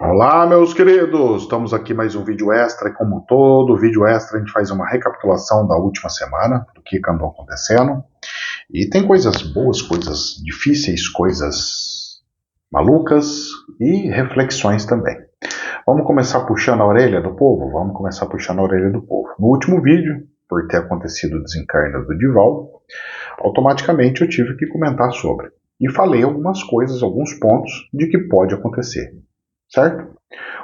Olá, meus queridos! Estamos aqui mais um vídeo extra e como todo vídeo extra a gente faz uma recapitulação da última semana, do que andou acontecendo. E tem coisas boas, coisas difíceis, coisas malucas e reflexões também. Vamos começar puxando a orelha do povo? Vamos começar puxando a orelha do povo. No último vídeo, por ter acontecido o desencarne do Divaldo, automaticamente eu tive que comentar sobre. E falei algumas coisas, alguns pontos de que pode acontecer. Certo?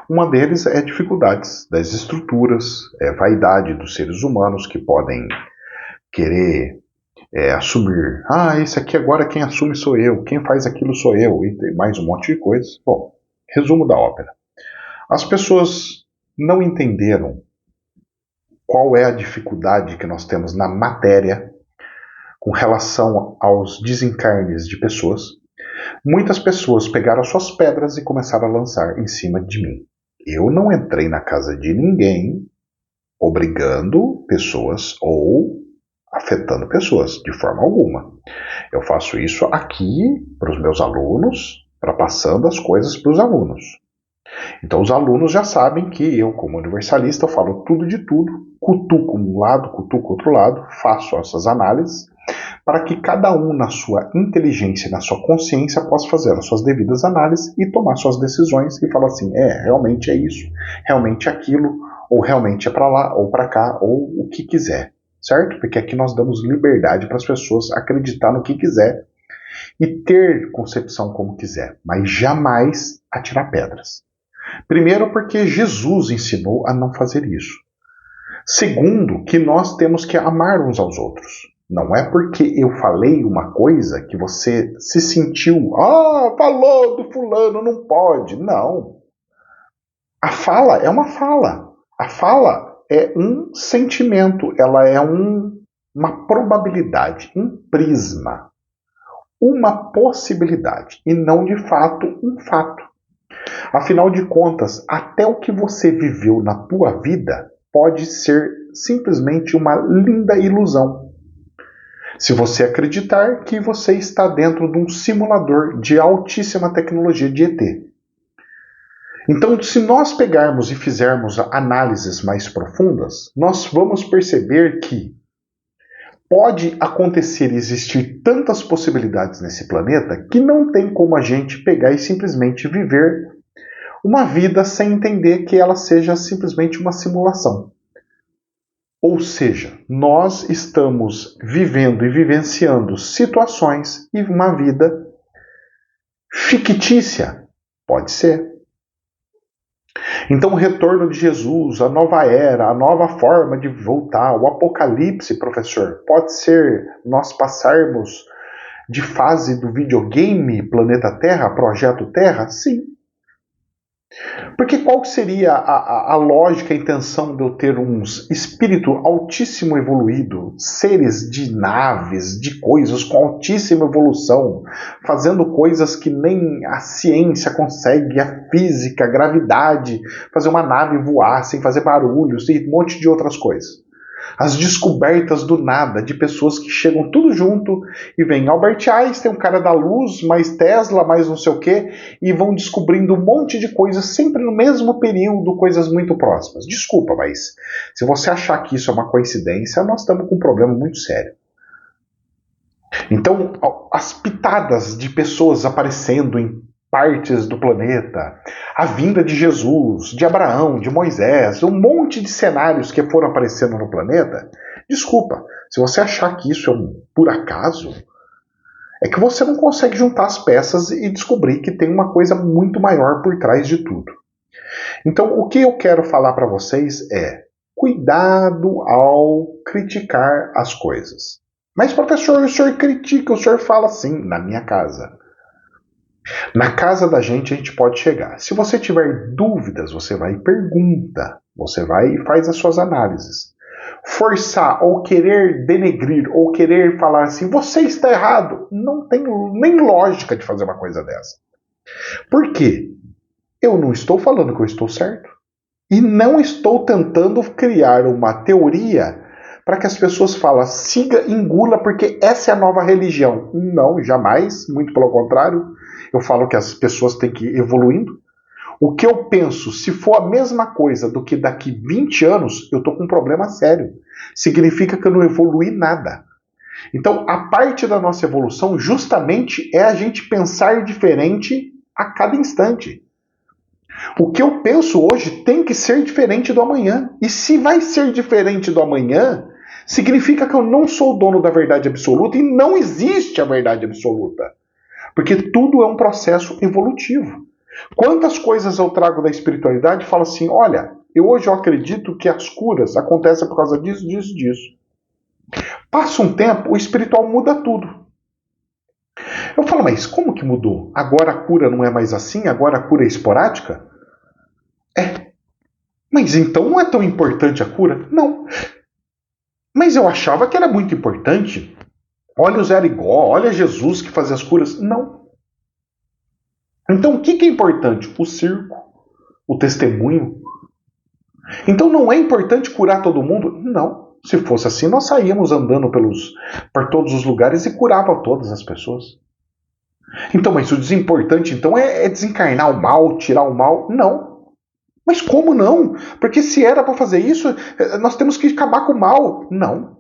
Uma deles é dificuldades das estruturas, vaidade dos seres humanos que podem querer assumir, esse aqui agora quem assume sou eu, quem faz aquilo sou eu, e tem mais um monte de coisas. Bom, resumo da ópera. As pessoas não entenderam qual é a dificuldade que nós temos na matéria com relação aos desencarnes de pessoas. Muitas pessoas pegaram suas pedras e começaram a lançar em cima de mim. Eu não entrei na casa de ninguém obrigando pessoas ou afetando pessoas, de forma alguma. Eu faço isso aqui para os meus alunos, para passando as coisas para os alunos. Então os alunos já sabem que eu, como universalista, eu falo tudo de tudo, cutuco um lado, cutuco outro lado, faço essas análises, para que cada um, na sua inteligência e na sua consciência, possa fazer as suas devidas análises e tomar suas decisões e falar assim, realmente é isso, realmente é aquilo, ou realmente é para lá, ou para cá, ou o que quiser, certo? Porque aqui nós damos liberdade para as pessoas acreditar no que quiser e ter concepção como quiser, mas jamais atirar pedras. Primeiro, porque Jesus ensinou a não fazer isso. Segundo, que nós temos que amar uns aos outros. Não é porque eu falei uma coisa que você se sentiu, falou do fulano, não pode. Não. A fala é uma fala. A fala é um sentimento, ela é uma probabilidade, um prisma, uma possibilidade e não de fato um fato. Afinal de contas, até o que você viveu na tua vida pode ser simplesmente uma linda ilusão. Se você acreditar que você está dentro de um simulador de altíssima tecnologia de ET. Então, se nós pegarmos e fizermos análises mais profundas, nós vamos perceber que pode acontecer e existir tantas possibilidades nesse planeta que não tem como a gente pegar e simplesmente viver uma vida sem entender que ela seja simplesmente uma simulação. Ou seja, nós estamos vivendo e vivenciando situações e uma vida fictícia. Pode ser. Então o retorno de Jesus, a nova era, a nova forma de voltar, o apocalipse, professor, pode ser nós passarmos de fase do videogame Planeta Terra, Projeto Terra? Sim. Porque qual seria a lógica, a intenção de eu ter um espírito altíssimo evoluído, seres de naves, de coisas com altíssima evolução, fazendo coisas que nem a ciência consegue, a física, a gravidade, fazer uma nave voar sem fazer barulhos e um monte de outras coisas. As descobertas do nada, de pessoas que chegam tudo junto e vem Albert Einstein, um cara da luz, mais Tesla, mais não sei o quê, e vão descobrindo um monte de coisas sempre no mesmo período, coisas muito próximas. Desculpa, mas se você achar que isso é uma coincidência, nós estamos com um problema muito sério. Então, as pitadas de pessoas aparecendo em partes do planeta, a vinda de Jesus, de Abraão, de Moisés, um monte de cenários que foram aparecendo no planeta, desculpa, se você achar que isso é um por acaso, é que você não consegue juntar as peças e descobrir que tem uma coisa muito maior por trás de tudo. Então, o que eu quero falar para vocês é cuidado ao criticar as coisas. Mas, professor, o senhor critica, o senhor fala assim, na minha casa. Na casa da gente a gente pode chegar. Se você tiver dúvidas, você vai e pergunta. Você vai e faz as suas análises. Forçar ou querer denegrir ou querer falar assim, você está errado, não tem nem lógica de fazer uma coisa dessa. Por quê? Eu não estou falando que eu estou certo. E não estou tentando criar uma teoria para que as pessoas falem, siga, engula, porque essa é a nova religião. Não, jamais, muito pelo contrário. Eu falo que as pessoas têm que ir evoluindo. O que eu penso, se for a mesma coisa do que daqui 20 anos, eu estou com um problema sério. Significa que eu não evolui nada. Então, a parte da nossa evolução justamente é a gente pensar diferente a cada instante. O que eu penso hoje tem que ser diferente do amanhã. E se vai ser diferente do amanhã, significa que eu não sou o dono da verdade absoluta e não existe a verdade absoluta. Porque tudo é um processo evolutivo. Quantas coisas eu trago da espiritualidade e falo assim, olha, hoje eu acredito que as curas acontecem por causa disso, disso, disso. Passa um tempo, o espiritual muda tudo. Eu falo, mas como que mudou? Agora a cura não é mais assim? Agora a cura é esporádica? É. Mas então não é tão importante a cura? Não. Mas eu achava que era muito importante. Olha o Zé Arigó, olha Jesus que fazia as curas. Não. Então o que é importante? O circo, o testemunho. Então não é importante curar todo mundo? Não. Se fosse assim, nós saíamos andando por todos os lugares e curava todas as pessoas. Então, mas o desimportante então é desencarnar o mal, tirar o mal? Não. Mas como não? Porque se era para fazer isso, nós temos que acabar com o mal. Não.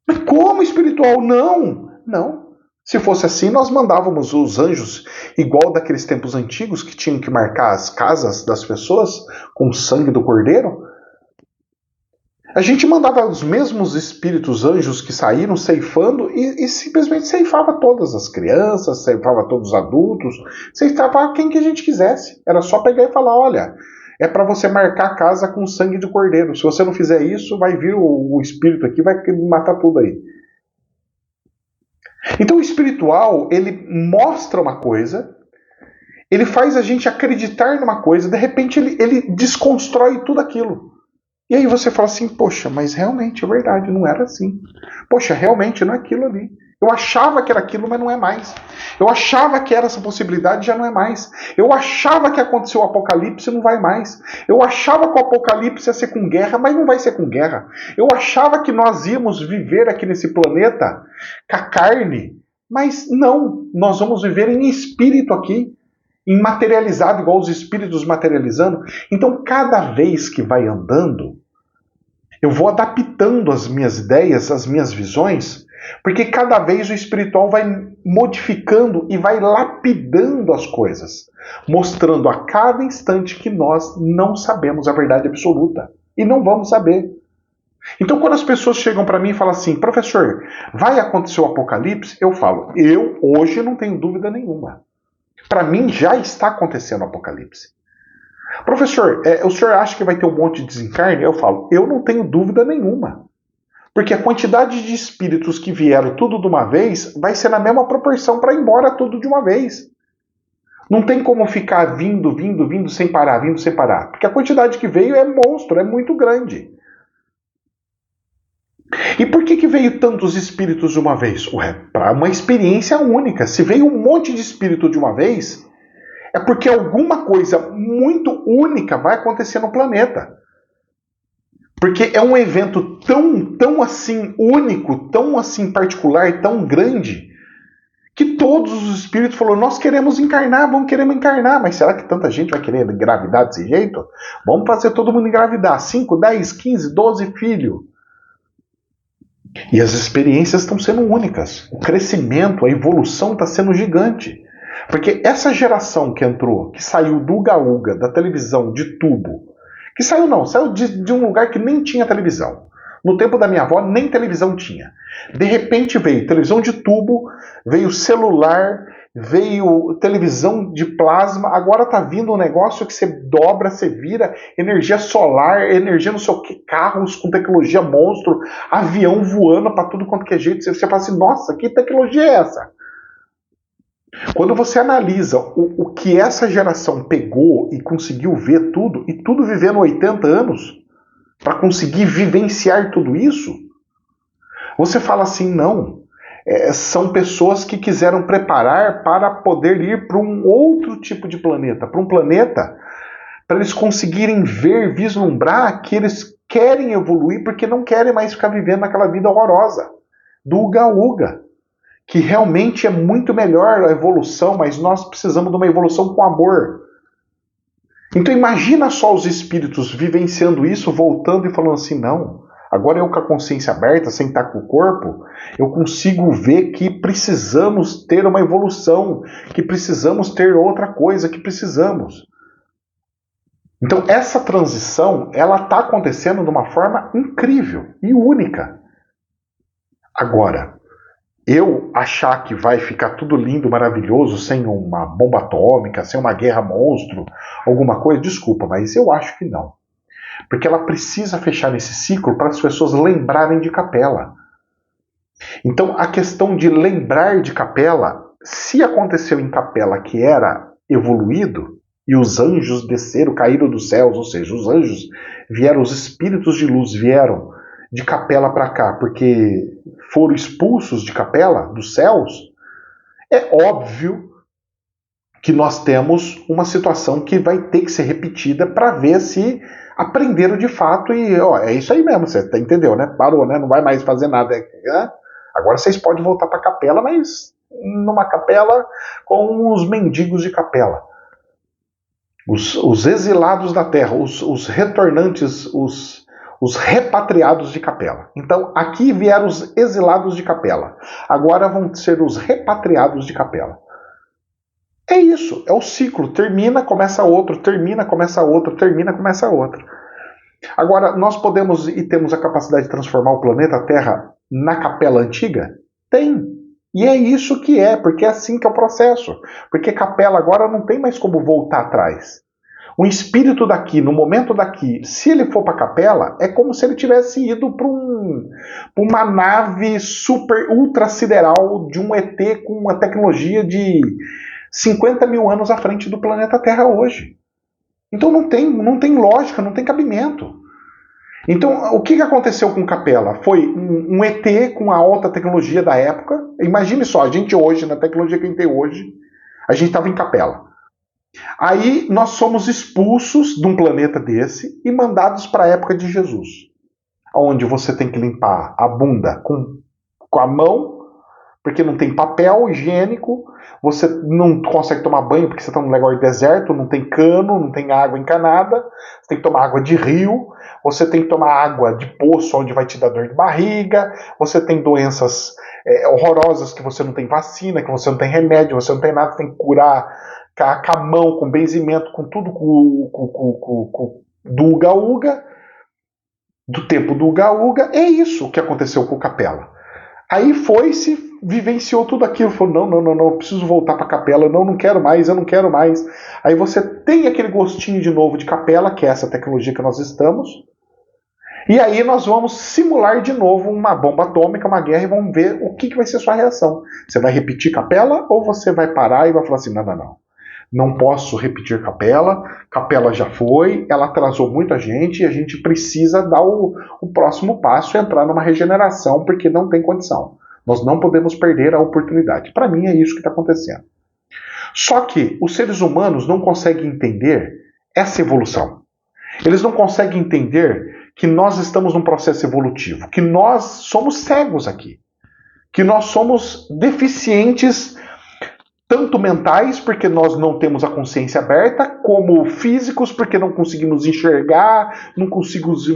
Mas como espiritual? Não. Não. Se fosse assim, nós mandávamos os anjos, igual daqueles tempos antigos, que tinham que marcar as casas das pessoas com o sangue do cordeiro. A gente mandava os mesmos espíritos anjos que saíram ceifando e simplesmente ceifava todas as crianças, ceifava todos os adultos, ceifava quem que a gente quisesse. Era só pegar e falar, olha, é para você marcar a casa com sangue de cordeiro. Se você não fizer isso, vai vir o espírito aqui, vai matar tudo aí. Então o espiritual, ele mostra uma coisa, ele faz a gente acreditar numa coisa, de repente ele desconstrói tudo aquilo. E aí você fala assim, poxa, mas realmente é verdade, não era assim. Poxa, realmente não é aquilo ali. Eu achava que era aquilo, mas não é mais. Eu achava que era essa possibilidade, já não é mais. Eu achava que aconteceu o apocalipse, não vai mais. Eu achava que o apocalipse ia ser com guerra, mas não vai ser com guerra. Eu achava que nós íamos viver aqui nesse planeta com a carne, mas não. Nós vamos viver em espírito aqui. Imaterializado, igual os espíritos materializando. Então, cada vez que vai andando, eu vou adaptando as minhas ideias, as minhas visões, porque cada vez o espiritual vai modificando e vai lapidando as coisas, mostrando a cada instante que nós não sabemos a verdade absoluta. E não vamos saber. Então, quando as pessoas chegam para mim e falam assim, professor, vai acontecer o apocalipse? Eu falo, eu hoje não tenho dúvida nenhuma. Para mim já está acontecendo o apocalipse. Professor, o senhor acha que vai ter um monte de desencarne? Eu falo, eu não tenho dúvida nenhuma. Porque a quantidade de espíritos que vieram tudo de uma vez vai ser na mesma proporção para ir embora tudo de uma vez. Não tem como ficar vindo sem parar, vindo sem parar. Porque a quantidade que veio é monstro, é muito grande. E por que veio tantos espíritos de uma vez? Para uma experiência única. Se veio um monte de espírito de uma vez, é porque alguma coisa muito única vai acontecer no planeta. Porque é um evento tão assim único, tão assim particular, tão grande, que todos os espíritos falaram, nós queremos encarnar, queremos encarnar, mas será que tanta gente vai querer engravidar desse jeito? Vamos fazer todo mundo engravidar, 5, 10, 15, 12 filhos. E as experiências estão sendo únicas. O crescimento, a evolução está sendo gigante. Porque essa geração que entrou, que saiu do Uga-Uga, da televisão, de tubo, que saiu de um lugar que nem tinha televisão. No tempo da minha avó, nem televisão tinha. De repente veio televisão de tubo, veio celular, veio televisão de plasma, agora tá vindo um negócio que você dobra, você vira, energia solar, energia não sei o que, carros com tecnologia monstro, avião voando para tudo quanto que é jeito, você fala assim, nossa, que tecnologia é essa? Quando você analisa o que essa geração pegou e conseguiu ver tudo, e tudo vivendo 80 anos, para conseguir vivenciar tudo isso, você fala assim, não, são pessoas que quiseram preparar para poder ir para um outro tipo de planeta, para um planeta para eles conseguirem ver, vislumbrar que eles querem evoluir porque não querem mais ficar vivendo naquela vida horrorosa do Uga-Uga, que realmente é muito melhor a evolução, mas nós precisamos de uma evolução com amor. Então imagina só os espíritos vivenciando isso, voltando e falando assim, não, agora eu com a consciência aberta, sem estar com o corpo, eu consigo ver que precisamos ter uma evolução, que precisamos ter outra coisa, que precisamos. Então essa transição, ela está acontecendo de uma forma incrível e única. Agora, eu achar que vai ficar tudo lindo, maravilhoso, sem uma bomba atômica, sem uma guerra monstro, alguma coisa, desculpa, mas eu acho que não. Porque ela precisa fechar esse ciclo para as pessoas lembrarem de Capela. Então, a questão de lembrar de Capela, se aconteceu em Capela que era evoluído, e os anjos desceram, caíram dos céus, ou seja, os anjos vieram, os espíritos de luz vieram de Capela para cá, porque foram expulsos de Capela, dos céus, é óbvio que nós temos uma situação que vai ter que ser repetida para ver se aprenderam de fato e ó, é isso aí mesmo, você entendeu, né? Parou, né? Não vai mais fazer nada. Né? Agora vocês podem voltar para a capela, mas numa capela com os mendigos de Capela. Os exilados da terra, os retornantes, os repatriados de Capela. Então, aqui vieram os exilados de Capela. Agora vão ser os repatriados de Capela. É isso, é o ciclo. Termina, começa outro, termina, começa outro, termina, começa outro. Agora, nós podemos e temos a capacidade de transformar o planeta Terra na Capela antiga? Tem. E é isso que é, porque é assim que é o processo. Porque Capela agora não tem mais como voltar atrás. O espírito daqui, no momento daqui, se ele for para a Capela, é como se ele tivesse ido para uma nave super ultra sideral de um ET com uma tecnologia de 50 mil anos à frente do planeta Terra hoje. Então não tem lógica, não tem cabimento. Então, o que aconteceu com Capela? Foi um ET com a alta tecnologia da época. Imagine só, a gente hoje, na tecnologia que a gente tem hoje, a gente estava em Capela. Aí nós somos expulsos de um planeta desse e mandados para a época de Jesus, onde você tem que limpar a bunda com a mão, porque não tem papel higiênico, você não consegue tomar banho porque você está num lugar de deserto, não tem cano, não tem água encanada, você tem que tomar água de rio, você tem que tomar água de poço onde vai te dar dor de barriga, você tem doenças horrorosas que você não tem vacina, que você não tem remédio, você não tem nada, você tem que curar com a mão, com benzimento, com tudo do Uga-Uga, do tempo do Uga-Uga. É isso que aconteceu com Capela. Aí foi-se, vivenciou tudo aquilo, falou, não, eu preciso voltar para Capela, eu não quero mais. Aí você tem aquele gostinho de novo de Capela, que é essa tecnologia que nós estamos, e aí nós vamos simular de novo uma bomba atômica, uma guerra, e vamos ver o que vai ser a sua reação. Você vai repetir Capela ou você vai parar e vai falar assim, não posso repetir Capela já foi, ela atrasou muita gente e a gente precisa dar o próximo passo e entrar numa regeneração, porque não tem condição. Nós não podemos perder a oportunidade. Para mim é isso que está acontecendo. Só que os seres humanos não conseguem entender essa evolução. Eles não conseguem entender que nós estamos num processo evolutivo, que nós somos cegos aqui, que nós somos deficientes tanto mentais, porque nós não temos a consciência aberta, como físicos, porque não conseguimos enxergar, não conseguimos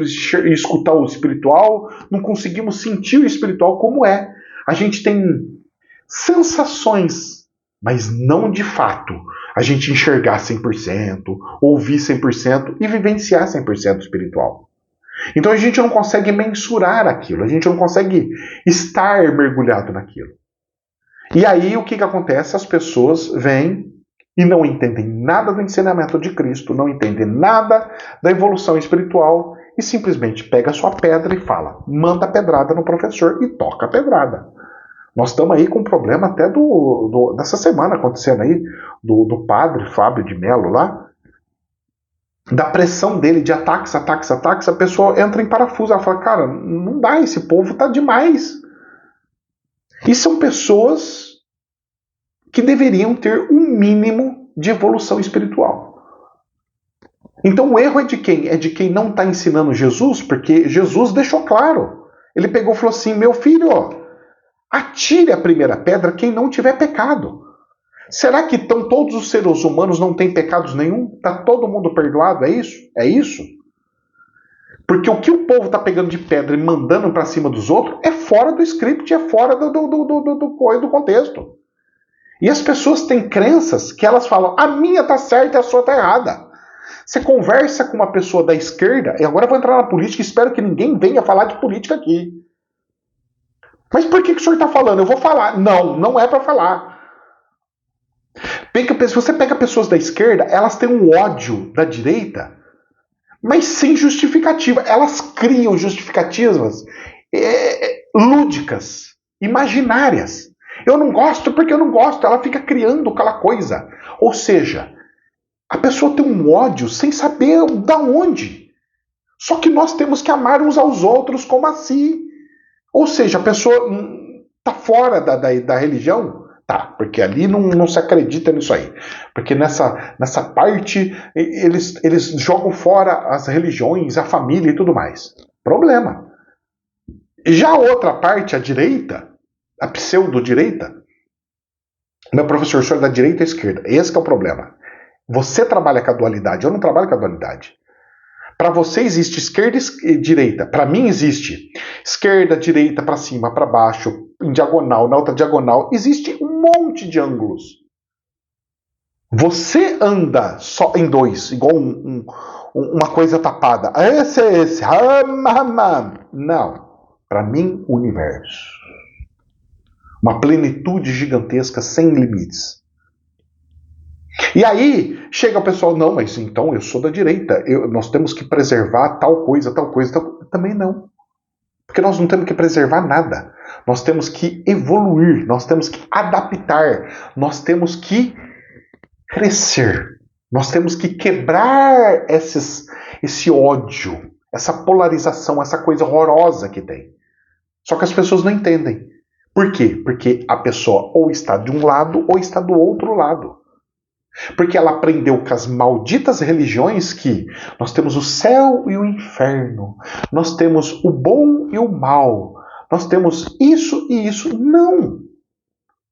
escutar o espiritual, não conseguimos sentir o espiritual como é. A gente tem sensações, mas não de fato a gente enxergar 100%, ouvir 100% e vivenciar 100% espiritual. Então a gente não consegue mensurar aquilo, a gente não consegue estar mergulhado naquilo. E aí o que acontece? As pessoas vêm e não entendem nada do ensinamento de Cristo, não entendem nada da evolução espiritual e simplesmente pega a sua pedra e fala, manda a pedrada no professor e toca a pedrada. Nós estamos aí com um problema até dessa semana acontecendo aí, do padre Fábio de Mello lá, da pressão dele de ataques, a pessoa entra em parafuso, ela fala, cara, não dá, esse povo tá demais. E são pessoas que deveriam ter um mínimo de evolução espiritual. Então o erro é de quem? É de quem não está ensinando Jesus, porque Jesus deixou claro. Ele pegou e falou assim, meu filho, atire a primeira pedra quem não tiver pecado. Será que então todos os seres humanos não têm pecados nenhum? Está todo mundo perdoado? É isso? É isso? Porque o que o povo está pegando de pedra e mandando para cima dos outros é fora do script, é fora do contexto. E as pessoas têm crenças que elas falam, a minha tá certa e a sua tá errada. Você conversa com uma pessoa da esquerda, e agora eu vou entrar na política, espero que ninguém venha falar de política aqui. Mas por que o senhor está falando? Eu vou falar. Não, não é para falar. Se você pega pessoas da esquerda, elas têm um ódio da direita, mas sem justificativa. Elas criam justificativas lúdicas, imaginárias. Eu não gosto porque eu não gosto. Ela fica criando aquela coisa. Ou seja, a pessoa tem um ódio sem saber da onde. Só que nós temos que amar uns aos outros como assim. Ou seja, a pessoa está fora da religião. Tá, porque ali não se acredita nisso aí. Porque nessa parte eles jogam fora as religiões, a família e tudo mais. Problema. Já a outra parte, a direita, a pseudo-direita, meu professor, o senhor é da direita ou esquerda? Esse que é o problema. Você trabalha com a dualidade, eu não trabalho com a dualidade. Para você existe esquerda e direita. Para mim existe esquerda, direita, para cima, para baixo, em diagonal, na outra diagonal. Existe um monte de ângulos. Você anda só em dois, igual uma coisa tapada. Esse é esse. Não. Para mim, o universo. Uma plenitude gigantesca, sem limites. E aí, chega o pessoal, não, mas então eu sou da direita, nós temos que preservar tal coisa. Também não. Porque nós não temos que preservar nada. Nós temos que evoluir, nós temos que adaptar, nós temos que crescer. Nós temos que quebrar esse ódio, essa polarização, essa coisa horrorosa que tem. Só que as pessoas não entendem. Por quê? Porque a pessoa ou está de um lado ou está do outro lado. Porque ela aprendeu com as malditas religiões que nós temos o céu e o inferno, nós temos o bom e o mal, nós temos isso e isso. Não!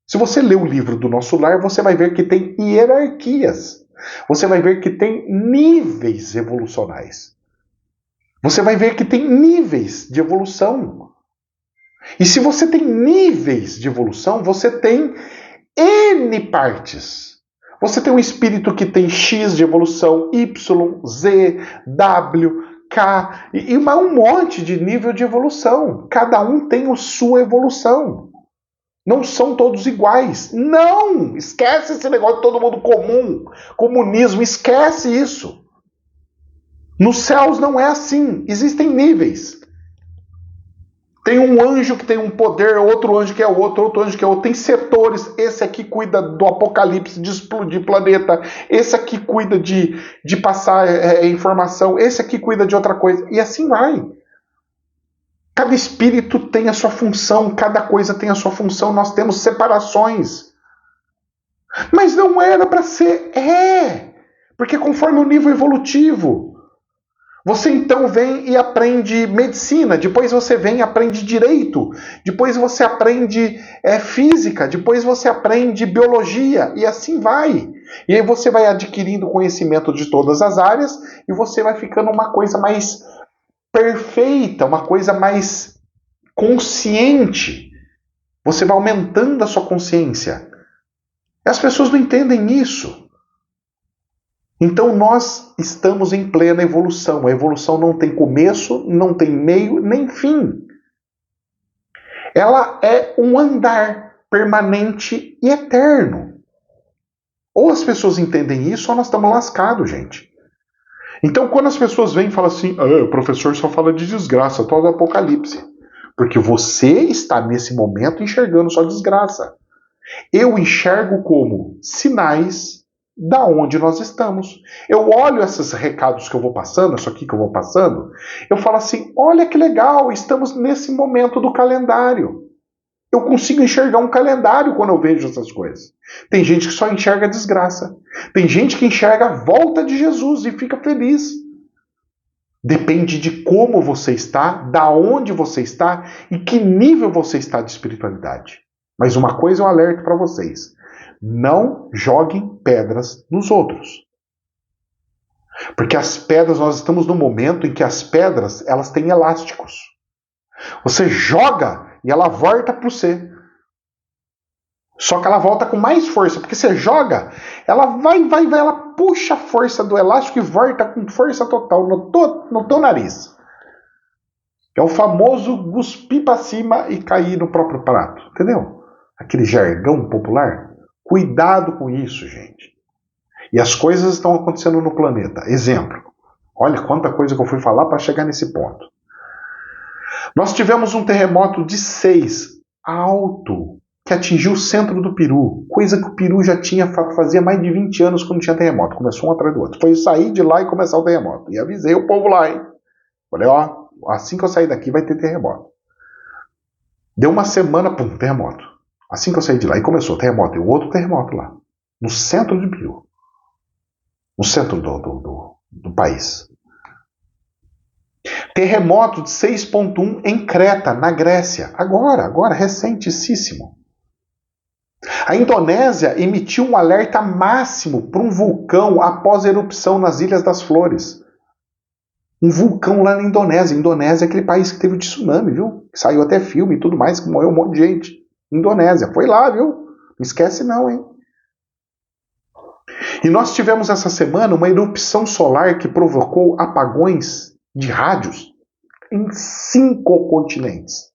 Se você ler o livro do Nosso Lar, você vai ver que tem hierarquias. Você vai ver que tem níveis evolucionais. Você vai ver que tem níveis de evolução. E se você tem níveis de evolução, você tem N partes. Você tem um espírito que tem X de evolução, Y, Z, W, K, e um monte de nível de evolução. Cada um tem a sua evolução. Não são todos iguais. Não! Esquece esse negócio de todo mundo comum. Comunismo, esquece isso. Nos céus não é assim. Existem níveis. Tem um anjo que tem um poder, outro anjo que é outro anjo que é outro. Tem setores. Esse aqui cuida do apocalipse, de explodir planeta. Esse aqui cuida de passar informação. Esse aqui cuida de outra coisa. E assim vai. Cada espírito tem a sua função. Cada coisa tem a sua função. Nós temos separações. Mas não era para ser. Porque conforme o nível evolutivo... Você então vem e aprende medicina, depois você vem e aprende direito, depois você aprende física, depois você aprende biologia, e assim vai. E aí você vai adquirindo conhecimento de todas as áreas e você vai ficando uma coisa mais perfeita, uma coisa mais consciente. Você vai aumentando a sua consciência. As pessoas não entendem isso. Então nós estamos em plena evolução. A evolução não tem começo, não tem meio, nem fim. Ela é um andar permanente e eterno. Ou as pessoas entendem isso, ou nós estamos lascados, gente. Então quando as pessoas vêm e falam assim, o professor só fala de desgraça, todo apocalipse. Porque você está nesse momento enxergando só desgraça. Eu enxergo como sinais da onde nós estamos. Eu olho esses recados que eu vou passando, isso aqui que eu vou passando, eu falo assim, olha que legal, estamos nesse momento do calendário. Eu consigo enxergar um calendário quando eu vejo essas coisas. Tem gente que só enxerga a desgraça. Tem gente que enxerga a volta de Jesus e fica feliz. Depende de como você está, da onde você está e que nível você está de espiritualidade. Mas uma coisa eu alerto para vocês. Não joguem pedras nos outros. Porque as pedras, nós estamos num momento em que as pedras, elas têm elásticos. Você joga e ela volta para você. Só que ela volta com mais força, porque você joga, ela vai, ela puxa a força do elástico e volta com força total no teu nariz. É o famoso cuspir para cima e cair no próprio prato, entendeu? Aquele jargão popular. Cuidado com isso, gente. E as coisas estão acontecendo no planeta. Exemplo. Olha quanta coisa que eu fui falar para chegar nesse ponto. Nós tivemos um terremoto de 6, alto, que atingiu o centro do Peru. Coisa que o Peru já fazia mais de 20 anos que não tinha terremoto. Começou um atrás do outro. Foi sair de lá e começar o terremoto. E avisei o povo lá, hein? Falei, ó, assim que eu sair daqui vai ter terremoto. Deu uma semana, pum, terremoto. Assim que eu saí de lá e começou o terremoto. E o outro terremoto lá. No centro do Peru. No centro do país. Terremoto de 6,1 em Creta, na Grécia. Agora, recentíssimo. A Indonésia emitiu um alerta máximo para um vulcão após a erupção nas Ilhas das Flores. Um vulcão lá na Indonésia. Indonésia é aquele país que teve o tsunami, viu? Saiu até filme e tudo mais, que morreu um monte de gente. Indonésia. Foi lá, viu? Não esquece não, hein? E nós tivemos essa semana uma erupção solar que provocou apagões de rádios em 5 continentes.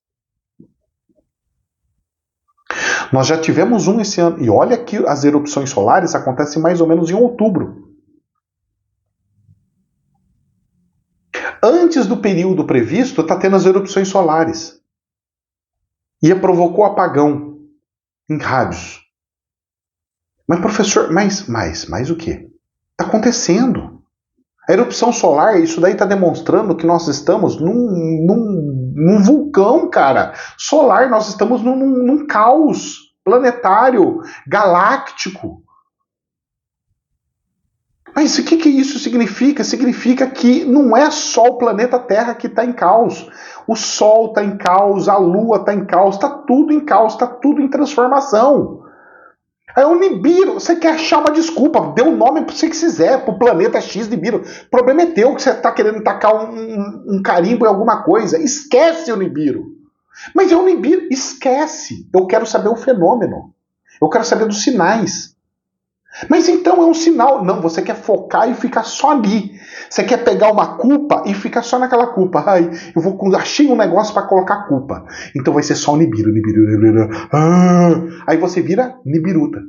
Nós já tivemos um esse ano. E olha que as erupções solares acontecem mais ou menos em outubro. Antes do período previsto, está tendo as erupções solares. E provocou apagão em rádios. Mas, professor, mais o quê? Está acontecendo. A erupção solar, isso daí está demonstrando que nós estamos num vulcão, cara. Solar, nós estamos num caos planetário, galáctico. Mas o que isso significa? Significa que não é só o planeta Terra que está em caos. O Sol está em caos, a Lua está em caos, está tudo em caos, está tudo em transformação. Aí o Nibiru, você quer achar uma desculpa, dê um nome para você que quiser, para o planeta X Nibiru. O problema é teu que você está querendo tacar um carimbo em alguma coisa. Esquece o Nibiru. Mas é o Nibiru, esquece. Eu quero saber o fenômeno. Eu quero saber dos sinais. Mas então é um sinal. Não, você quer focar e ficar só ali. Você quer pegar uma culpa e ficar só naquela culpa. Ai, achei um negócio para colocar culpa. Então vai ser só o Nibiru. Aí você vira Nibiruta.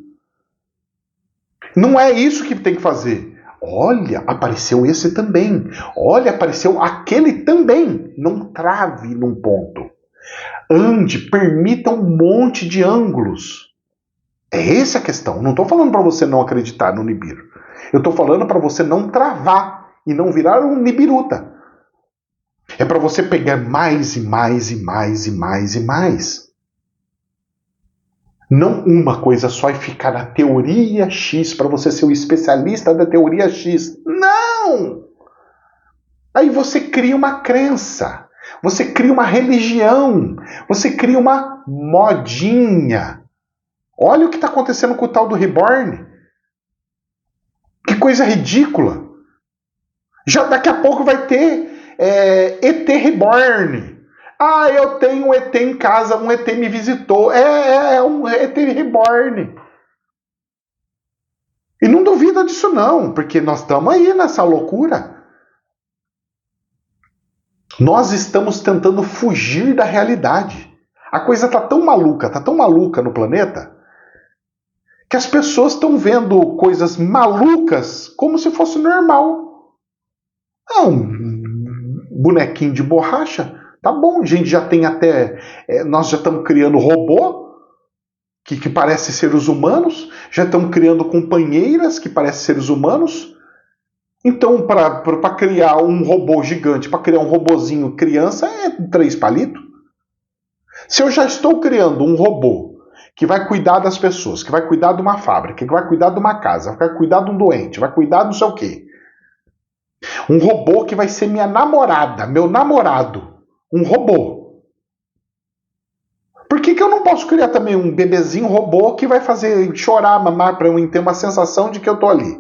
Não é isso que tem que fazer. Olha, apareceu esse também. Olha, apareceu aquele também. Não trave num ponto. Ande, permita um monte de ângulos. É essa a questão. Não estou falando para você não acreditar no Nibiru. Eu estou falando para você não travar e não virar um Nibiruta. É para você pegar mais e mais e mais e mais e mais. Não uma coisa só e ficar na teoria X para você ser o especialista da teoria X. Não! Aí você cria uma crença. Você cria uma religião. Você cria uma modinha. Olha o que está acontecendo com o tal do Reborn. Que coisa ridícula. Já daqui a pouco vai ter ET Reborn. Ah, eu tenho um ET em casa, um ET me visitou. É um ET Reborn. E não duvida disso não, porque nós estamos aí nessa loucura. Nós estamos tentando fugir da realidade. A coisa está tão maluca no planeta, que as pessoas estão vendo coisas malucas como se fosse normal. Um bonequinho de borracha, tá bom, a gente já tem até... nós já estamos criando robô que parecem seres humanos, já estamos criando companheiras que parecem seres humanos. Então, para criar um robô gigante, para criar um robozinho criança, é 3 palitos. Se eu já estou criando um robô que vai cuidar das pessoas, que vai cuidar de uma fábrica, que vai cuidar de uma casa, que vai cuidar de um doente, vai cuidar de não sei o quê. Um robô que vai ser minha namorada, meu namorado. Um robô. Por que eu não posso criar também um bebezinho robô que vai fazer chorar, mamar, para eu ter uma sensação de que eu tô ali.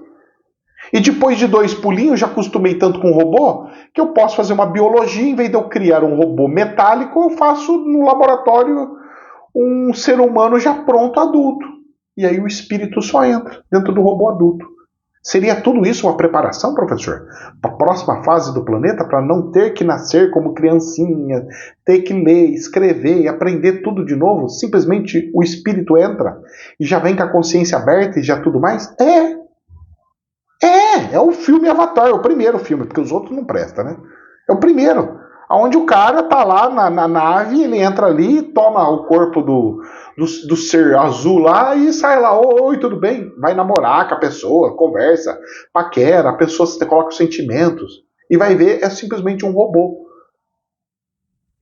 E depois de 2 pulinhos, já acostumei tanto com o robô, que eu posso fazer uma biologia, em vez de eu criar um robô metálico, eu faço no laboratório um ser humano já pronto, adulto. E aí o espírito só entra dentro do robô adulto. Seria tudo isso uma preparação, professor, para a próxima fase do planeta, para não ter que nascer como criancinha, ter que ler, escrever e aprender tudo de novo? Simplesmente o espírito entra e já vem com a consciência aberta e já tudo mais? É o filme Avatar, é o primeiro filme, porque os outros não prestam, né? É o primeiro, onde o cara tá lá na nave, ele entra ali, toma o corpo do ser azul lá e sai lá, oi, tudo bem? Vai namorar com a pessoa, conversa, paquera, a pessoa coloca os sentimentos e vai ver, é simplesmente um robô.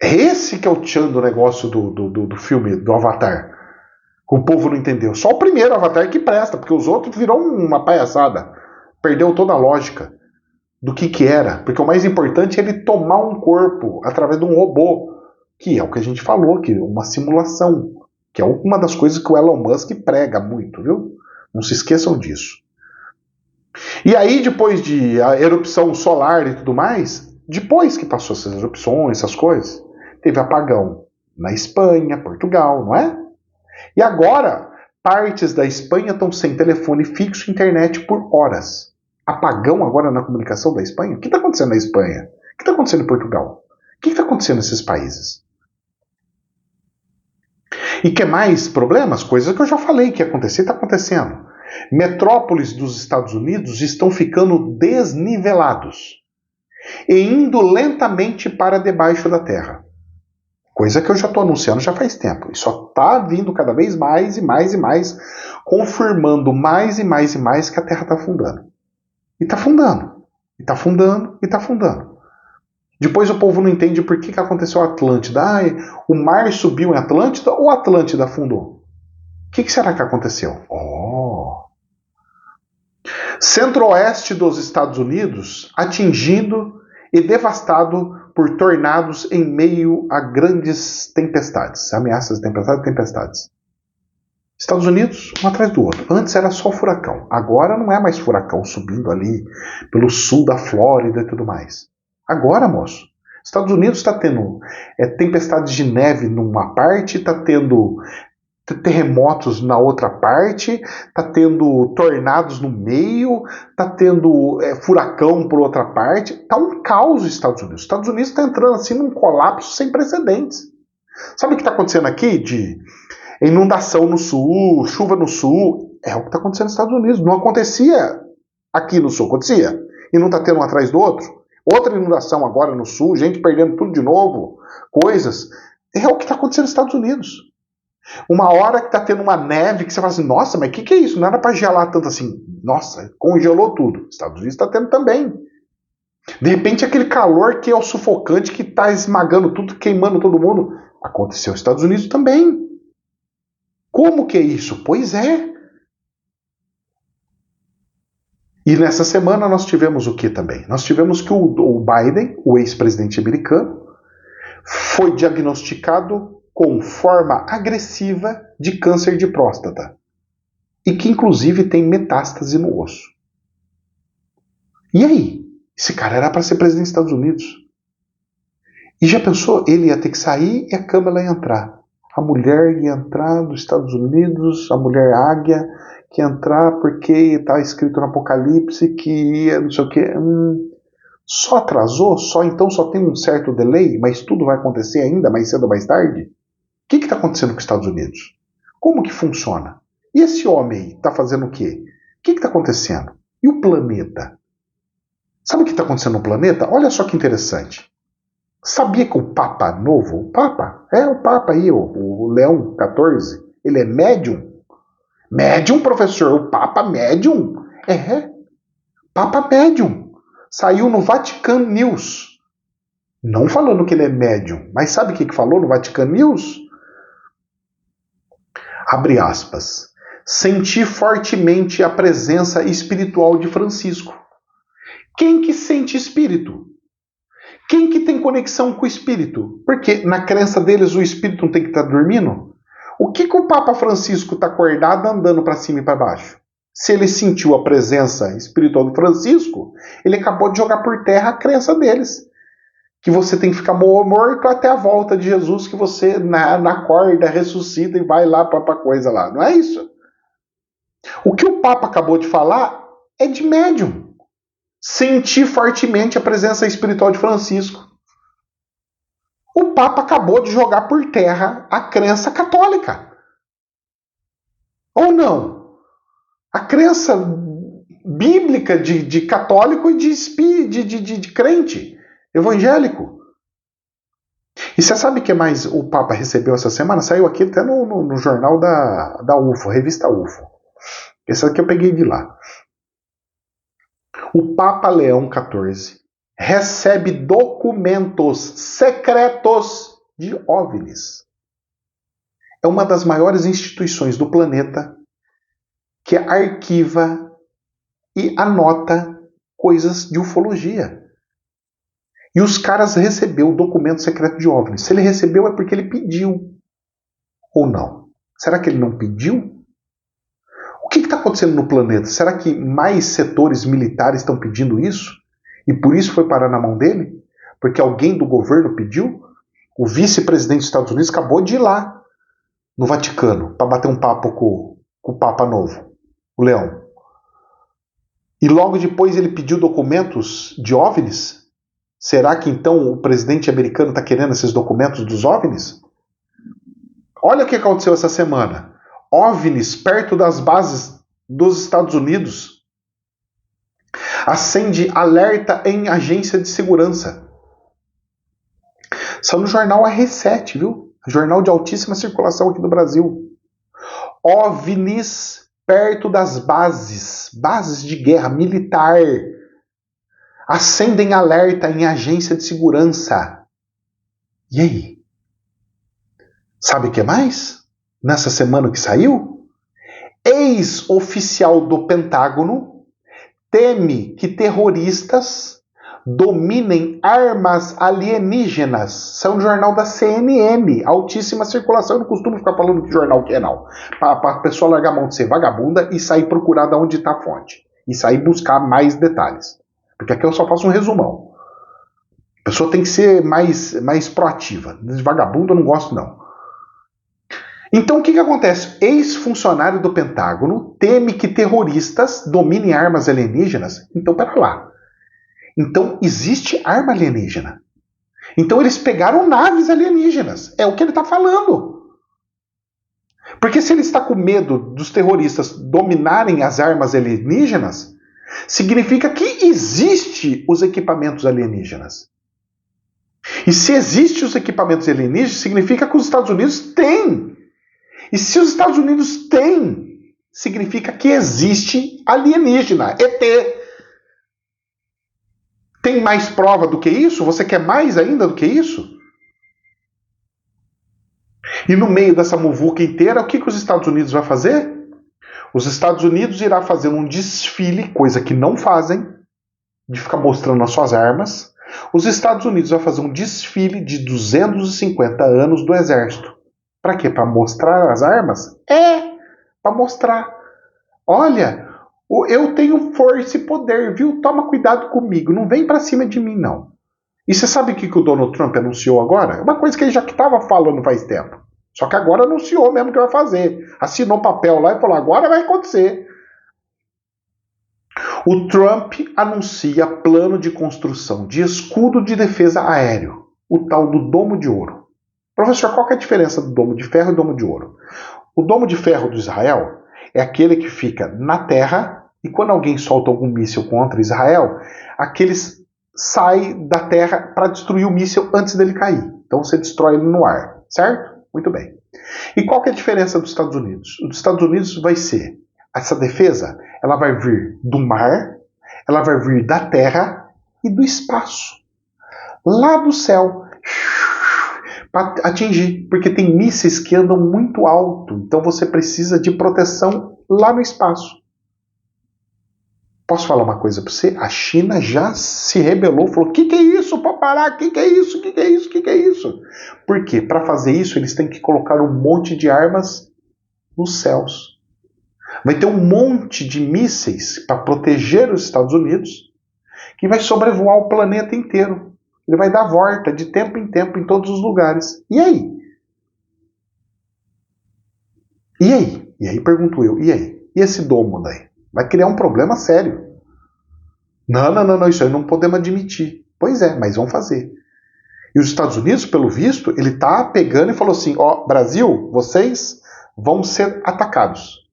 Esse que é o tchan do negócio do filme, do Avatar. O povo não entendeu. Só o primeiro Avatar que presta, porque os outros virou uma palhaçada. Perdeu toda a lógica do que era. Porque o mais importante é ele tomar um corpo através de um robô, que é o que a gente falou, que é uma simulação, que é uma das coisas que o Elon Musk prega muito, viu? Não se esqueçam disso. E aí, depois de a erupção solar e tudo mais, depois que passou essas erupções, essas coisas, teve apagão na Espanha, Portugal, não é? E agora, partes da Espanha estão sem telefone fixo e internet por horas. Apagão agora na comunicação da Espanha? O que está acontecendo na Espanha? O que está acontecendo em Portugal? O que está acontecendo nesses países? E que mais problemas? Coisas que eu já falei que ia acontecer, está acontecendo. Metrópoles dos Estados Unidos estão ficando desnivelados e indo lentamente para debaixo da terra. Coisa que eu já estou anunciando já faz tempo. E só está vindo cada vez mais e mais e mais, confirmando mais e mais e mais que a Terra está afundando. E está afundando. E está afundando. E está afundando. Depois o povo não entende por que aconteceu a Atlântida. O mar subiu em Atlântida ou a Atlântida afundou? O que será que aconteceu? Centro-oeste dos Estados Unidos atingido e devastado por tornados em meio a grandes tempestades, ameaças de tempestades. Estados Unidos, um atrás do outro. Antes era só furacão, agora não é mais furacão subindo ali pelo sul da Flórida e tudo mais. Agora, moço, Estados Unidos está tendo tempestades de neve numa parte, está tendo terremotos na outra parte, tá tendo tornados no meio, tá tendo furacão por outra parte, tá um caos os Estados Unidos. Os Estados Unidos está entrando assim num colapso sem precedentes. Sabe o que está acontecendo aqui de inundação no sul, chuva no sul? É o que está acontecendo nos Estados Unidos. Não acontecia aqui no sul, acontecia. E não está tendo um atrás do outro. Outra inundação agora no sul, gente perdendo tudo de novo, coisas. É o que está acontecendo nos Estados Unidos. Uma hora que tá tendo uma neve que você fala assim, nossa, mas o que é isso? Não era para gelar tanto assim. Nossa, congelou tudo. Estados Unidos está tendo também. De repente aquele calor que é o sufocante, que está esmagando tudo, queimando todo mundo. Aconteceu nos Estados Unidos também. Como que é isso? Pois é. E nessa semana nós tivemos o que também? Nós tivemos que o Biden, o ex-presidente americano, foi diagnosticado com forma agressiva de câncer de próstata. E que inclusive tem metástase no osso. E aí? Esse cara era para ser presidente dos Estados Unidos. E já pensou? Ele ia ter que sair e a Câmara ia entrar. A mulher ia entrar dos Estados Unidos, a mulher águia, que ia entrar porque está escrito no Apocalipse que ia não sei o quê. Só atrasou? Então só tem um certo delay, mas tudo vai acontecer ainda mais cedo ou mais tarde? O que está acontecendo com os Estados Unidos? Como que funciona? E esse homem aí está fazendo o quê? O que está acontecendo? E o planeta? Sabe o que está acontecendo no planeta? Olha só que interessante. Sabia que o Papa novo, o Papa aí, o Leão XIV, ele é médium? Médium, professor? O Papa médium? Papa médium. Saiu no Vatican News. Não falando que ele é médium, mas sabe o que falou no Vatican News? Abre aspas. Senti fortemente a presença espiritual de Francisco. Quem que sente espírito? Quem que tem conexão com o espírito? Porque na crença deles o espírito não tem que estar dormindo? O que o Papa Francisco está acordado andando para cima e para baixo? Se ele sentiu a presença espiritual do Francisco, ele acabou de jogar por terra a crença deles. Que você tem que ficar morto até a volta de Jesus, que você acorda, ressuscita e vai lá para a coisa lá. Não é isso? O que o Papa acabou de falar é de médium. Sentir fortemente a presença espiritual de Francisco. O Papa acabou de jogar por terra a crença católica. Ou não? A crença bíblica de católico e de crente evangélico. E você sabe o que mais o Papa recebeu essa semana? Saiu aqui até no jornal da UFO, revista UFO. Esse aqui eu peguei de lá. O Papa Leão XIV recebe documentos secretos de OVNIs. É uma das maiores instituições do planeta que arquiva e anota coisas de ufologia. E os caras recebeu o documento secreto de OVNIs. Se ele recebeu é porque ele pediu. Ou não? Será que ele não pediu? O que está acontecendo no planeta? Será que mais setores militares estão pedindo isso? E por isso foi parar na mão dele? Porque alguém do governo pediu? O vice-presidente dos Estados Unidos acabou de ir lá, no Vaticano, para bater um papo com o Papa Novo, o Leão. E logo depois ele pediu documentos de OVNIs? Será que então o presidente americano está querendo esses documentos dos OVNIs? Olha o que aconteceu essa semana. OVNIs perto das bases dos Estados Unidos. Acende alerta em agência de segurança. São no jornal R7, viu? Jornal de altíssima circulação aqui do Brasil. OVNIs perto das bases de guerra militar. Acendem alerta em agência de segurança. E aí? Sabe o que mais? Nessa semana que saiu? Ex-oficial do Pentágono teme que terroristas dominem armas alienígenas. São jornal da CNN, altíssima circulação. Eu não costumo ficar falando que jornal que é, não. Para a pessoa largar a mão de ser vagabunda e sair procurar de onde está a fonte. E sair buscar mais detalhes. Porque aqui eu só faço um resumão. A pessoa tem que ser mais proativa. De vagabundo eu não gosto, não. Então o que acontece? Ex-funcionário do Pentágono teme que terroristas dominem armas alienígenas. Então, pera lá. Então existe arma alienígena. Então eles pegaram naves alienígenas. É o que ele está falando. Porque se ele está com medo dos terroristas dominarem as armas alienígenas, significa que existe os equipamentos alienígenas. E se existem os equipamentos alienígenas, significa que os Estados Unidos têm. E se os Estados Unidos têm, significa que existe alienígena, ET. Tem mais prova do que isso? Você quer mais ainda do que isso? E no meio dessa muvuca inteira, o que os Estados Unidos vai fazer? Os Estados Unidos irá fazer um desfile, coisa que não fazem, de ficar mostrando as suas armas. Os Estados Unidos vai fazer um desfile de 250 anos do exército. Para quê? Para mostrar as armas? Para mostrar. Olha, eu tenho força e poder, viu? Toma cuidado comigo, não vem para cima de mim, não. E você sabe o que o Donald Trump anunciou agora? É uma coisa que ele já estava falando faz tempo. Só que agora anunciou mesmo que vai fazer. Assinou papel lá e falou, agora vai acontecer. O Trump anuncia plano de construção de escudo de defesa aéreo, o tal do Domo de Ouro. Professor, qual que é a diferença do Domo de Ferro e Domo de Ouro? O Domo de Ferro do Israel é aquele que fica na terra e quando alguém solta algum míssil contra Israel, aqueles sai da terra para destruir o míssil antes dele cair. Então você destrói ele no ar, certo? Muito bem. E qual que é a diferença dos Estados Unidos? Os Estados Unidos vai ser, essa defesa, ela vai vir do mar, ela vai vir da terra e do espaço. Lá do céu. Para atingir, porque tem mísseis que andam muito alto, então você precisa de proteção lá no espaço. Posso falar uma coisa para você? A China já se rebelou, falou: o que é isso? Para parar, o que é isso? O que é isso? O que é isso? Por quê? Para fazer isso, eles têm que colocar um monte de armas nos céus. Vai ter um monte de mísseis para proteger os Estados Unidos, que vai sobrevoar o planeta inteiro. Ele vai dar volta de tempo em tempo em todos os lugares. E aí? E aí? E aí pergunto eu, e aí? E esse domo daí? Vai criar um problema sério. Não, isso aí não podemos admitir. Pois é, mas vão fazer. E os Estados Unidos, pelo visto, ele está pegando e falou assim: ó, Brasil, vocês vão ser atacados.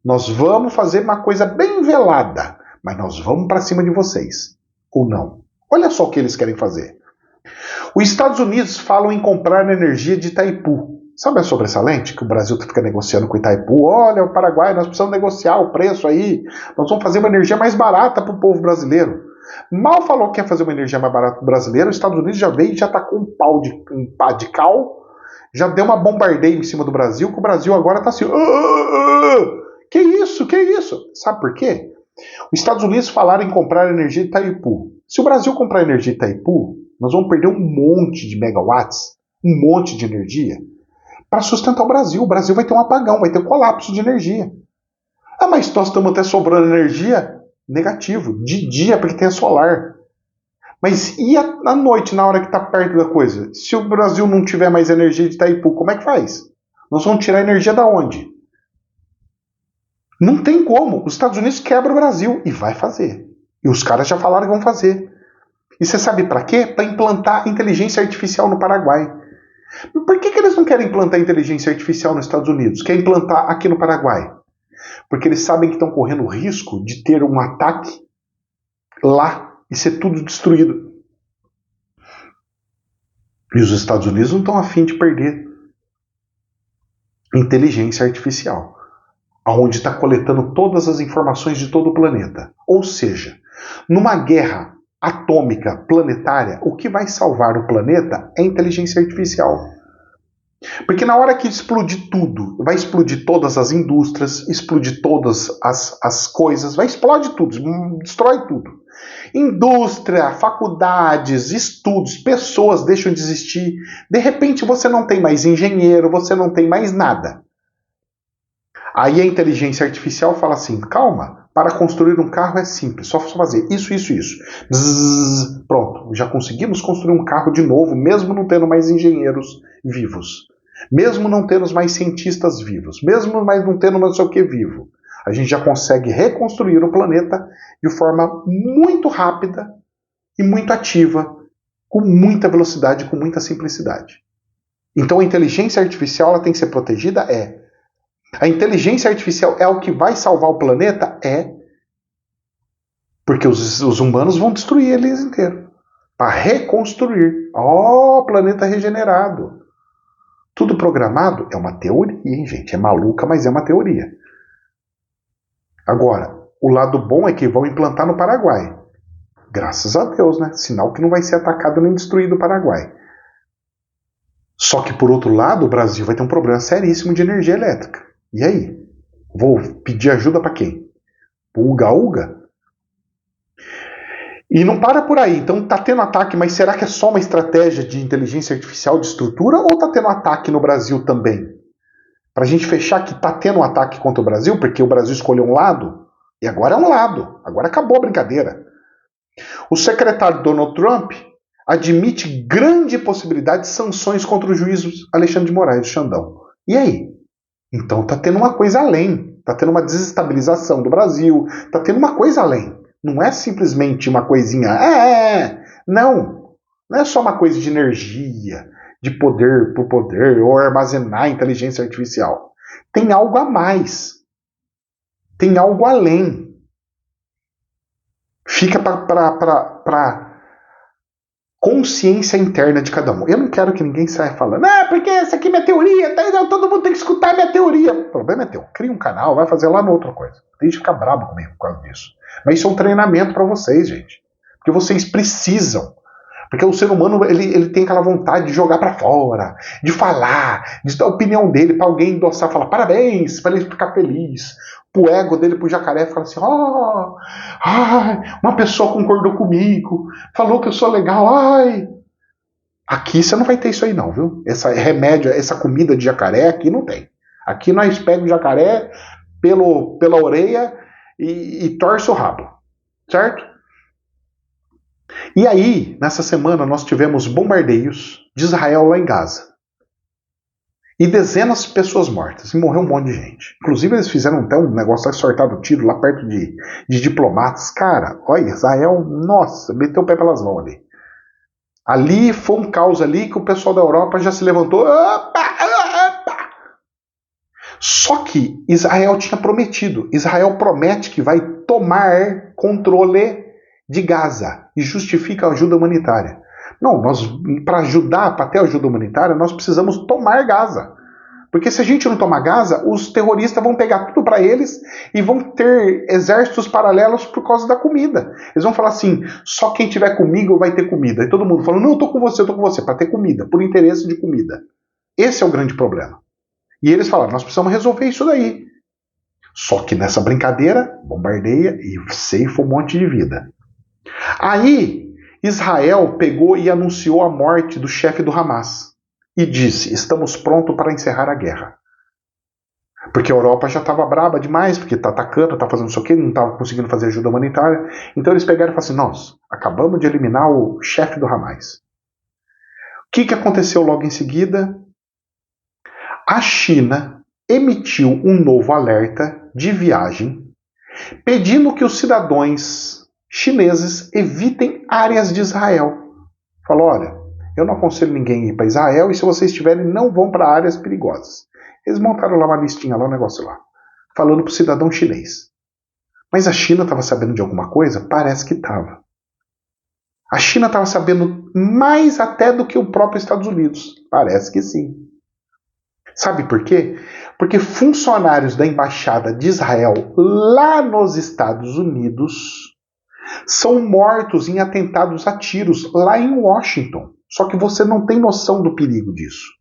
Nós vamos fazer uma coisa bem velada, mas nós vamos para cima de vocês. Ou não. Olha só o que eles querem fazer. Os Estados Unidos falam em comprar energia de Itaipu. Sabe a sobressalente que o Brasil fica negociando com Itaipu? Olha, o Paraguai, nós precisamos negociar o preço aí. Nós vamos fazer uma energia mais barata para o povo brasileiro. Mal falou que quer fazer uma energia mais barata para o brasileiro, os Estados Unidos já veio e já tacou um pá de cal, já deu uma bombardeio em cima do Brasil, que o Brasil agora está assim... Que isso? Que isso? Sabe por quê? Os Estados Unidos falaram em comprar energia de Itaipu. Se o Brasil comprar energia de Itaipu, nós vamos perder um monte de megawatts, um monte de energia, para sustentar o Brasil. O Brasil vai ter um apagão, vai ter um colapso de energia. Ah, mas nós estamos até sobrando energia? Negativo. De dia, porque tem a solar. Mas e à noite, na hora que está perto da coisa? Se o Brasil não tiver mais energia de Itaipu, como é que faz? Nós vamos tirar energia da onde? Não tem como. Os Estados Unidos quebram o Brasil. E vai fazer. E os caras já falaram que vão fazer. E você sabe para quê? Para implantar inteligência artificial no Paraguai. Por que eles não querem implantar inteligência artificial nos Estados Unidos? Querem implantar aqui no Paraguai? Porque eles sabem que estão correndo o risco de ter um ataque lá e ser tudo destruído. E os Estados Unidos não estão a fim de perder inteligência artificial, onde está coletando todas as informações de todo o planeta. Ou seja, numa guerra atômica planetária, o que vai salvar o planeta é a inteligência artificial. Porque na hora que explodir tudo, vai explodir todas as indústrias, explodir todas as coisas, vai explodir tudo, destrói tudo. Indústria, faculdades, estudos, pessoas deixam de existir. De repente você não tem mais engenheiro, você não tem mais nada. Aí a inteligência artificial fala assim: calma, para construir um carro é simples, só fazer isso. Bzzz, pronto, já conseguimos construir um carro de novo, mesmo não tendo mais engenheiros vivos. Mesmo não tendo mais cientistas vivos. Mesmo não tendo não sei o que vivo. A gente já consegue reconstruir o planeta de forma muito rápida e muito ativa, com muita velocidade, com muita simplicidade. Então a inteligência artificial ela tem que ser protegida? A inteligência artificial é o que vai salvar o planeta? Porque os humanos vão destruir eles inteiro. Para reconstruir. Planeta regenerado. Tudo programado é uma teoria, hein, gente? É maluca, mas é uma teoria. Agora, o lado bom é que vão implantar no Paraguai. Graças a Deus, né? Sinal que não vai ser atacado nem destruído o Paraguai. Só que, por outro lado, o Brasil vai ter um problema seríssimo de energia elétrica. E aí? Vou pedir ajuda para quem? Pro Uga-Uga? E não para por aí. Então tá tendo ataque, mas será que é só uma estratégia de inteligência artificial de estrutura ou tá tendo ataque no Brasil também? Pra gente fechar que tá tendo um ataque contra o Brasil, porque o Brasil escolheu um lado, e agora é um lado. Agora acabou a brincadeira. O secretário Donald Trump admite grande possibilidade de sanções contra o juiz Alexandre de Moraes, do Xandão. E aí? Então tá tendo uma coisa além. Tá tendo uma desestabilização do Brasil. Tá tendo uma coisa além. Não é simplesmente uma coisinha... Não. Não é só uma coisa de energia, de poder por poder, ou armazenar inteligência artificial. Tem algo a mais. Tem algo além. Fica para consciência interna de cada um. Eu não quero que ninguém saia falando, porque essa aqui é minha teoria, todo mundo tem que escutar minha teoria. O problema é teu. Cria um canal, vai fazer lá no outra coisa. Tem de ficar brabo comigo por causa disso. Mas isso é um treinamento para vocês, gente. Porque vocês precisam. Porque o ser humano ele tem aquela vontade de jogar pra fora, de falar, de dar a opinião dele pra alguém endossar, falar parabéns, para ele ficar feliz. Pro ego dele, pro jacaré, falar assim: uma pessoa concordou comigo, falou que eu sou legal, ai. Aqui você não vai ter isso aí não, viu? Essa remédio, essa comida de jacaré aqui não tem. Aqui nós pegamos o jacaré pela orelha e torce o rabo, certo? E aí, nessa semana, nós tivemos bombardeios de Israel lá em Gaza. E dezenas de pessoas mortas. E morreu um monte de gente. Inclusive, eles fizeram até um negócio lá, sortado tiro lá perto de diplomatas. Cara, olha, Israel, nossa, meteu o pé pelas mãos ali. Ali foi um caos ali que o pessoal da Europa já se levantou. Opa! Só que Israel tinha prometido. Israel promete que vai tomar controle de Gaza e justifica a ajuda humanitária. Não, nós para ajudar, para ter ajuda humanitária, nós precisamos tomar Gaza. Porque se a gente não tomar Gaza, os terroristas vão pegar tudo para eles e vão ter exércitos paralelos por causa da comida. Eles vão falar assim: só quem tiver comigo vai ter comida. E todo mundo falando: não, eu tô com você, para ter comida, por interesse de comida. Esse é o grande problema. E eles falaram: nós precisamos resolver isso daí. Só que nessa brincadeira, bombardeia e ceifa um monte de vida. Aí, Israel pegou e anunciou a morte do chefe do Hamas. E disse: estamos prontos para encerrar a guerra. Porque a Europa já estava braba demais, porque está atacando, está fazendo isso aqui, não estava conseguindo fazer ajuda humanitária. Então eles pegaram e falaram assim: nós acabamos de eliminar o chefe do Hamas. O que aconteceu logo em seguida? A China emitiu um novo alerta de viagem, pedindo que os cidadãos chineses evitem áreas de Israel. Falou: olha, eu não aconselho ninguém a ir para Israel, e se vocês estiverem, não vão para áreas perigosas. Eles montaram lá uma listinha, lá um negócio lá, falando para o cidadão chinês. Mas a China estava sabendo de alguma coisa? Parece que estava. A China estava sabendo mais até do que o próprio Estados Unidos. Parece que sim. Sabe por quê? Porque funcionários da Embaixada de Israel lá nos Estados Unidos são mortos em atentados a tiros lá em Washington. Só que você não tem noção do perigo disso.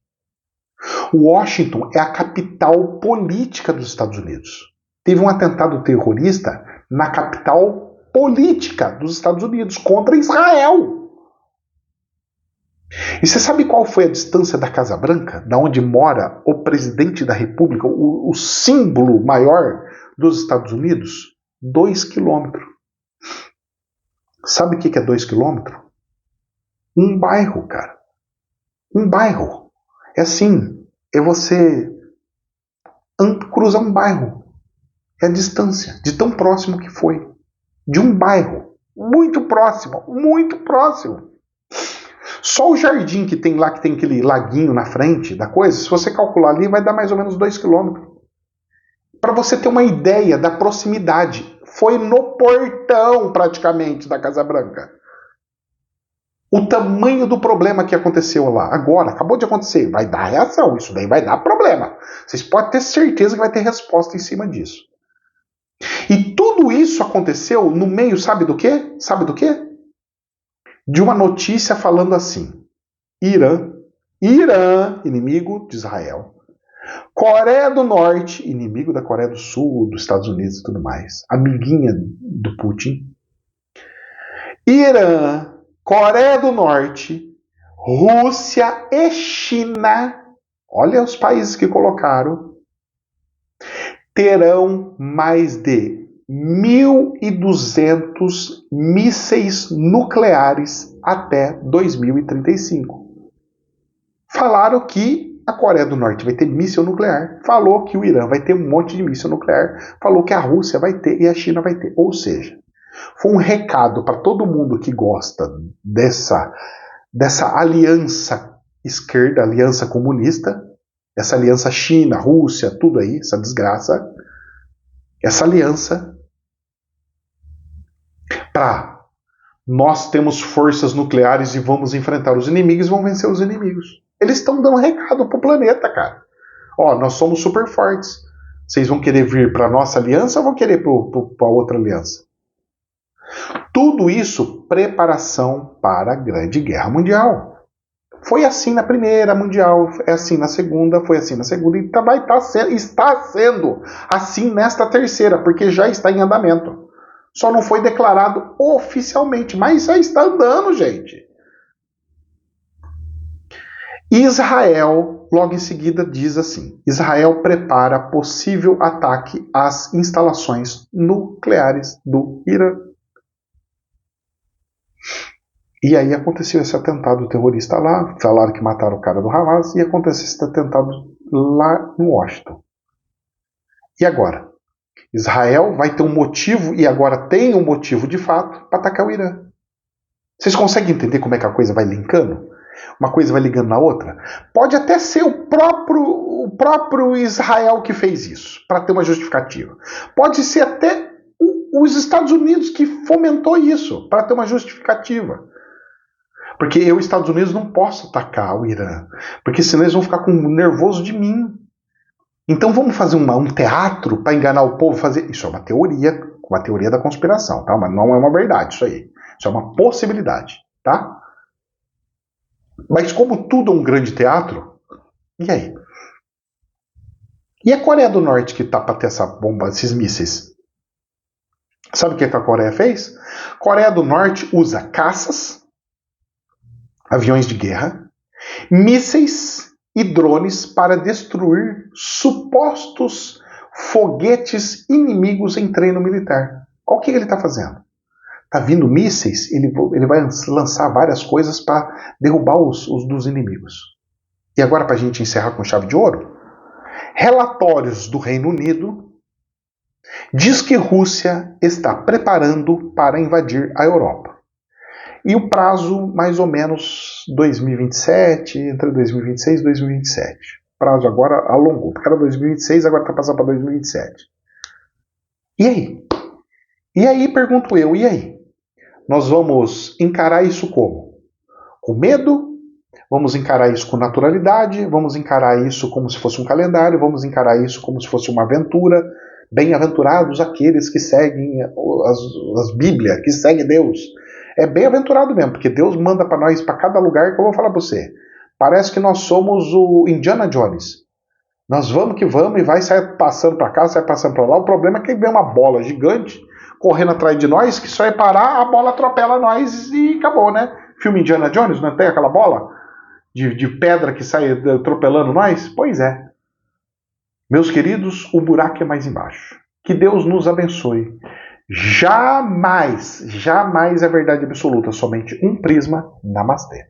Washington é a capital política dos Estados Unidos. Teve um atentado terrorista na capital política dos Estados Unidos contra Israel. E você sabe qual foi a distância da Casa Branca, da onde mora o presidente da República, o símbolo maior dos Estados Unidos? 2 quilômetros. Sabe o que é 2 quilômetros? Um bairro, cara. Um bairro. É assim, é você cruzar um bairro. É a distância, de tão próximo que foi. De um bairro. Muito próximo, muito próximo. Só o jardim que tem lá, que tem aquele laguinho na frente da coisa, se você calcular ali, vai dar mais ou menos 2 quilômetros. Para você ter uma ideia da proximidade. Foi no portão, praticamente, da Casa Branca. O tamanho do problema que aconteceu lá. Agora, acabou de acontecer. Vai dar reação. Isso daí vai dar problema. Vocês podem ter certeza que vai ter resposta em cima disso. E tudo isso aconteceu no meio, sabe do quê? Sabe do quê? De uma notícia falando assim: Irã, inimigo de Israel. Coreia do Norte, inimigo da Coreia do Sul, dos Estados Unidos e tudo mais. Amiguinha do Putin. Irã, Coreia do Norte, Rússia e China, olha os países que colocaram, terão mais de 1.200 mísseis nucleares até 2035. Falaram que a Coreia do Norte vai ter míssil nuclear, falou que o Irã vai ter um monte de míssil nuclear, falou que a Rússia vai ter e a China vai ter. Ou seja, foi um recado para todo mundo que gosta dessa aliança esquerda, aliança comunista, essa aliança China, Rússia, tudo aí, essa desgraça, essa aliança para nós temos forças nucleares e vamos enfrentar os inimigos e vamos vencer os inimigos. Eles estão dando recado pro planeta, cara. Ó, nós somos super fortes. Vocês vão querer vir para nossa aliança ou vão querer para outra aliança? Tudo isso preparação para a Grande Guerra Mundial. Foi assim na Primeira Mundial, é assim na Segunda, foi assim na Segunda e está sendo assim nesta Terceira, porque já está em andamento. Só não foi declarado oficialmente, mas já está andando, gente. Israel, logo em seguida, diz assim: Israel prepara possível ataque às instalações nucleares do Irã. E aí aconteceu esse atentado terrorista lá, falaram que mataram o cara do Hamas, e aconteceu esse atentado lá em Washington. E agora? Israel vai ter um motivo, e agora tem um motivo de fato, para atacar o Irã. Vocês conseguem entender como é que a coisa vai linkando? Uma coisa vai ligando na outra? Pode até ser o próprio Israel que fez isso, para ter uma justificativa. Pode ser até os Estados Unidos que fomentou isso, para ter uma justificativa. Porque eu, Estados Unidos, não posso atacar o Irã, porque senão eles vão ficar com nervoso de mim. Então vamos fazer um teatro para enganar o povo? Isso é uma teoria da conspiração, tá? Mas não é uma verdade isso aí. Isso é uma possibilidade, tá? Mas como tudo é um grande teatro, e aí? E a Coreia do Norte que tá para ter essa bomba, esses mísseis? Sabe o que a Coreia fez? A Coreia do Norte usa caças, aviões de guerra, mísseis e drones para destruir supostos foguetes inimigos em treino militar. Olha o que ele está fazendo. Está vindo mísseis, ele vai lançar várias coisas para derrubar os dos inimigos. E agora, para a gente encerrar com chave de ouro, relatórios do Reino Unido diz que Rússia está preparando para invadir a Europa. E o prazo, mais ou menos 2027, entre 2026 e 2027. O prazo agora alongou. Porque era 2026, agora está passando para 2027. E aí? E aí, pergunto eu, e aí? Nós vamos encarar isso como? Com medo? Vamos encarar isso com naturalidade? Vamos encarar isso como se fosse um calendário? Vamos encarar isso como se fosse uma aventura? Bem-aventurados aqueles que seguem as Bíblias, que seguem Deus. É bem-aventurado mesmo, porque Deus manda para nós, para cada lugar, que eu vou falar para você. Parece que nós somos o Indiana Jones. Nós vamos que vamos e vai sair passando para cá, sai passando para lá. O problema é que vem uma bola gigante correndo atrás de nós, que só é parar, a bola atropela nós e acabou, né? Filme Indiana Jones, não tem aquela bola de pedra que sai atropelando nós? Pois é. Meus queridos, o buraco é mais embaixo. Que Deus nos abençoe. Jamais é verdade absoluta, somente um prisma. Namastê.